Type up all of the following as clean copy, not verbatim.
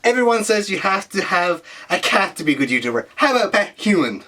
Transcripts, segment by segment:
Everyone says you have to have a cat to be a good YouTuber. How about a pet human?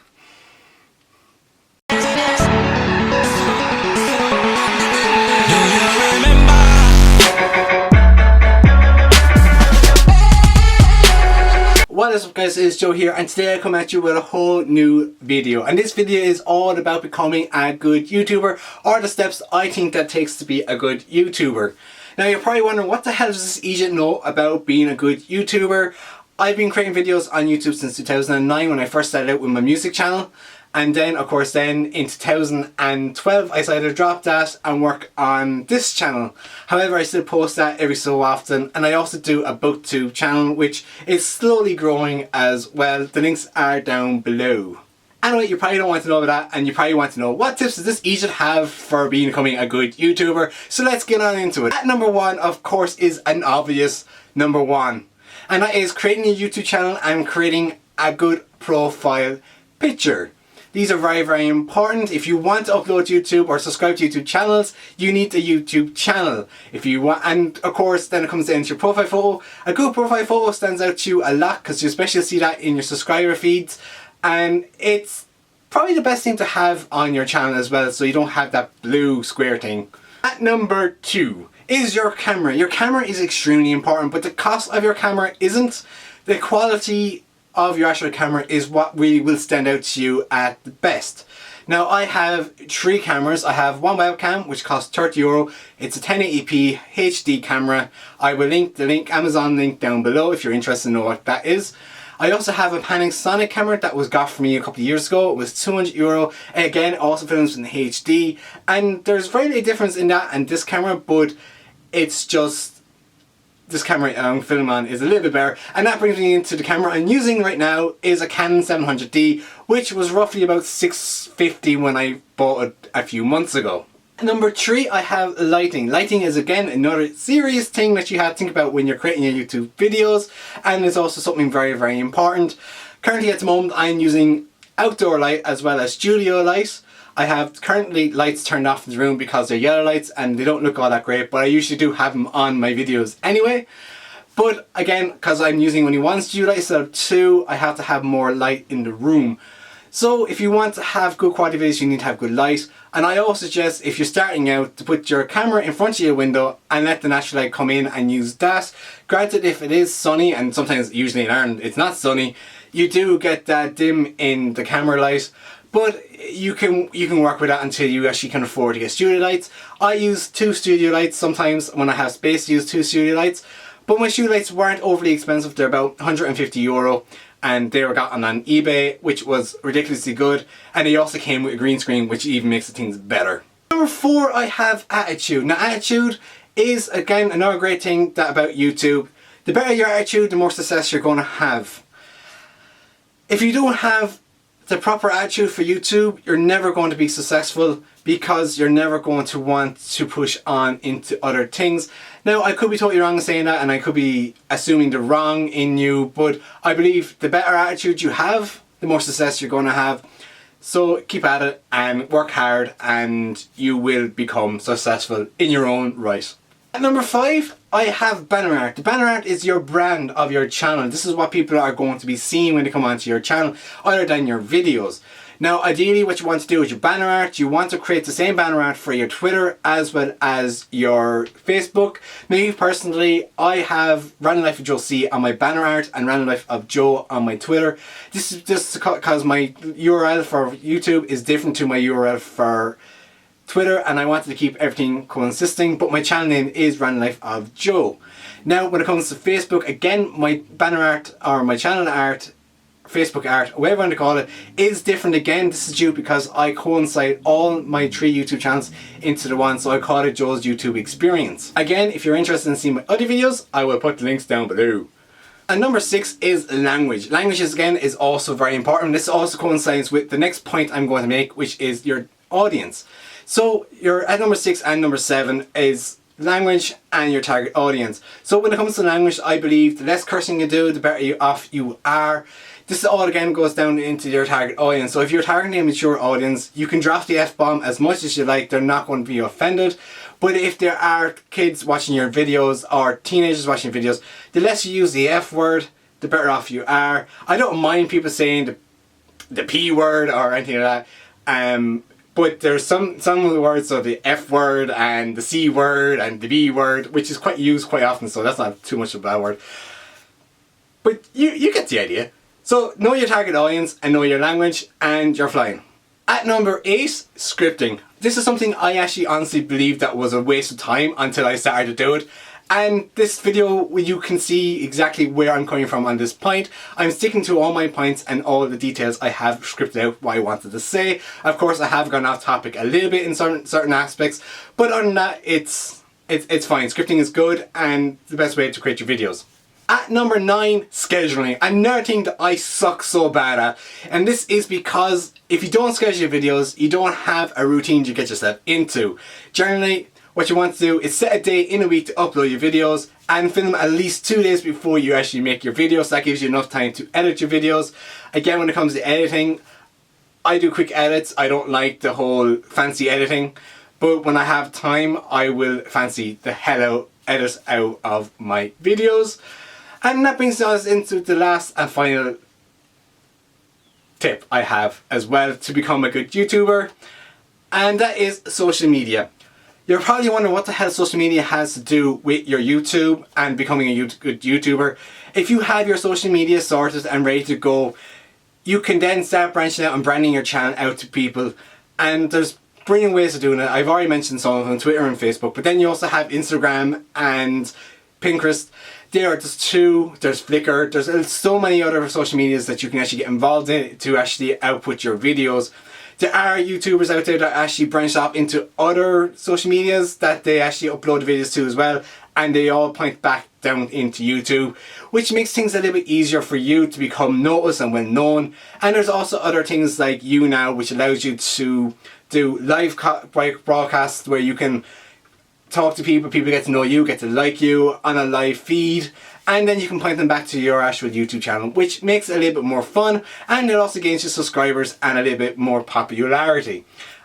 What is up guys, it's Joe here, and today I come at you with a whole new video, and this video is all about becoming a good YouTuber, or the steps I think that takes to be a good YouTuber. Now you're probably wondering, what the hell does this Egypt know about being a good YouTuber? I've been creating videos on YouTube since 2009 when I first started out with my music channel. And then of course in 2012 I decided to drop that and work on this channel. However, I still post that every so often, and I also do a BookTube channel which is slowly growing as well. The links are down below. Anyway, you probably don't want to know about that, and you probably want to know, what tips does this Egypt have for becoming a good YouTuber? So let's get on into it. At number one, of course, is an obvious number one. And that is creating a YouTube channel and creating a good profile picture. These are very, very important. If you want to upload to YouTube or subscribe to YouTube channels, you need a YouTube channel. If you want, and of course, then it comes down to your profile photo. A good profile photo stands out to you a lot because you especially see that in your subscriber feeds, and it's probably the best thing to have on your channel as well, so you don't have that blue square thing. At number two is your camera. Your camera is extremely important, but the cost of your camera isn't. The quality of your actual camera is what really will stand out to you at the best. Now I have three cameras. I have one webcam which costs €30. It's a 1080p HD camera. I will link the Amazon link down below if you're interested to know what that is. I also have a Panasonic camera that was got for me a couple of years ago. It was €200. Again, also films in HD, and there's very little difference in that and this camera, but it's just this camera I'm filming on is a little bit better. And that brings me into the camera I'm using right now is a Canon 700D, which was roughly about $650 when I bought it a few months ago. Number three, I have lighting. Lighting is again another serious thing that you have to think about when you're creating your YouTube videos, and it's also something very, very important. Currently at the moment I'm using outdoor light as well as studio light. I have currently lights turned off in the room because they're yellow lights and they don't look all that great, but I usually do have them on my videos anyway. But again, because I'm using only one studio light instead of two, I have to have more light in the room. So if you want to have good quality videos, you need to have good light. And I also suggest, if you're starting out, to put your camera in front of your window and let the natural light come in and use that. Granted, if it is sunny, and sometimes usually in Ireland it's not sunny, you do get that dim in the camera light. But you can work with that until you actually can afford to get studio lights. I use two studio lights sometimes when I have space to use two studio lights. But my studio lights weren't overly expensive. They're about €150, and they were gotten on eBay, which was ridiculously good. And they also came with a green screen, which even makes the things better. Number four, I have attitude. Now attitude is again another great thing about YouTube. The better your attitude, the more success you're going to have. If you don't have the proper attitude for YouTube, you're never going to be successful, because you're never going to want to push on into other things. Now I could be totally wrong in saying that, and I could be assuming the wrong in you, but I believe the better attitude you have, the more success you're going to have. So keep at it and work hard, and you will become successful in your own right. At number five, I have banner art. The banner art is your brand of your channel. This is what people are going to be seeing when they come onto your channel, other than your videos. Now ideally what you want to do with your banner art, you want to create the same banner art for your Twitter as well as your Facebook. Me personally, I have Random Life of Joe C on my banner art and Random Life of Joe on my Twitter. This is just because my URL for YouTube is different to my URL for Twitter, and I wanted to keep everything consistent, but my channel name is Random Life of Joe. Now when it comes to Facebook, again, my banner art or my channel art, Facebook art, whatever you want to call it, is different again. This is due because I coincide all my three YouTube channels into the one, so I call it Joe's YouTube Experience. Again, if you're interested in seeing my other videos, I will put the links down below. And number six is language. Language again is also very important. This also coincides with the next point I'm going to make, which is your audience. So you're at number six and number seven is language and your target audience. So when it comes to language, I believe the less cursing you do, the better off you are. This all again goes down into your target audience. So if you're targeting a mature audience, you can drop the F-bomb as much as you like, they're not going to be offended. But if there are kids watching your videos or teenagers watching your videos, the less you use the F word, the better off you are. I don't mind people saying the P word or anything like that. But there's some of the words, so the F word and the C word and the B word, which is quite used quite often, so that's not too much of a bad word. But you get the idea. So know your target audience and know your language and you're flying. At number 8, scripting. This is something I actually honestly believed that was a waste of time until I started to do it. And this video, you can see exactly where I'm coming from on this point. I'm sticking to all my points and all the details I have scripted out what I wanted to say. Of course, I have gone off topic a little bit in certain aspects, but other than that, it's fine. Scripting is good and the best way to create your videos. At number 9, scheduling. Another thing that I suck so bad at. And this is because if you don't schedule your videos, you don't have a routine to get yourself into. Generally, what you want to do is set a day in a week to upload your videos and film at least 2 days before you actually make your videos. So that gives you enough time to edit your videos. Again, when it comes to editing, I do quick edits. I don't like the whole fancy editing. But when I have time, I will fancy the hell edit out of my videos. And that brings us into the last and final tip I have as well to become a good YouTuber. And that is social media. You're probably wondering what the hell social media has to do with your YouTube and becoming a good YouTuber. If you have your social media sorted and ready to go, you can then start branching out and branding your channel out to people. And there's brilliant ways of doing it. I've already mentioned some of them, Twitter and Facebook, but then you also have Instagram and Pinterest. There's 2, there's Flickr, there's so many other social medias that you can actually get involved in to actually output your videos. There are YouTubers out there that actually branch off into other social medias that they actually upload videos to as well, and they all point back down into YouTube, which makes things a little bit easier for you to become noticed and well known. And there's also other things like YouNow, which allows you to do live broadcasts where you can talk to people get to know you, get to like you on a live feed, and then you can point them back to your actual YouTube channel, which makes it a little bit more fun, and it also gains you subscribers and a little bit more popularity.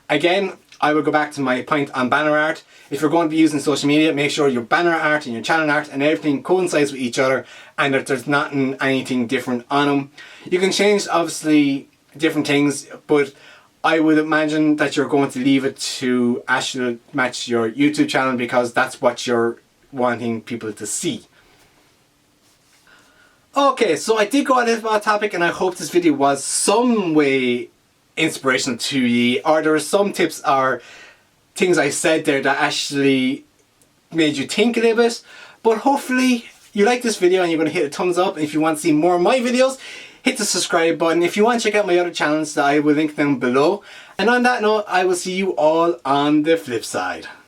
Again, I will go back to my point on banner art. If you're going to be using social media, make sure your banner art and your channel art and everything coincides with each other and that there's not anything different on them. You can change obviously different things, but I would imagine that you're going to leave it to actually match your YouTube channel because that's what you're wanting people to see. Okay, so I did go a little bit off topic and I hope this video was some way inspirational to you, or there were some tips or things I said there that actually made you think a little bit. But hopefully you like this video and you're going to hit a thumbs up. And if you want to see more of my videos, hit the subscribe button. If you want to check out my other channels, I will link them below. And on that note, I will see you all on the flip side.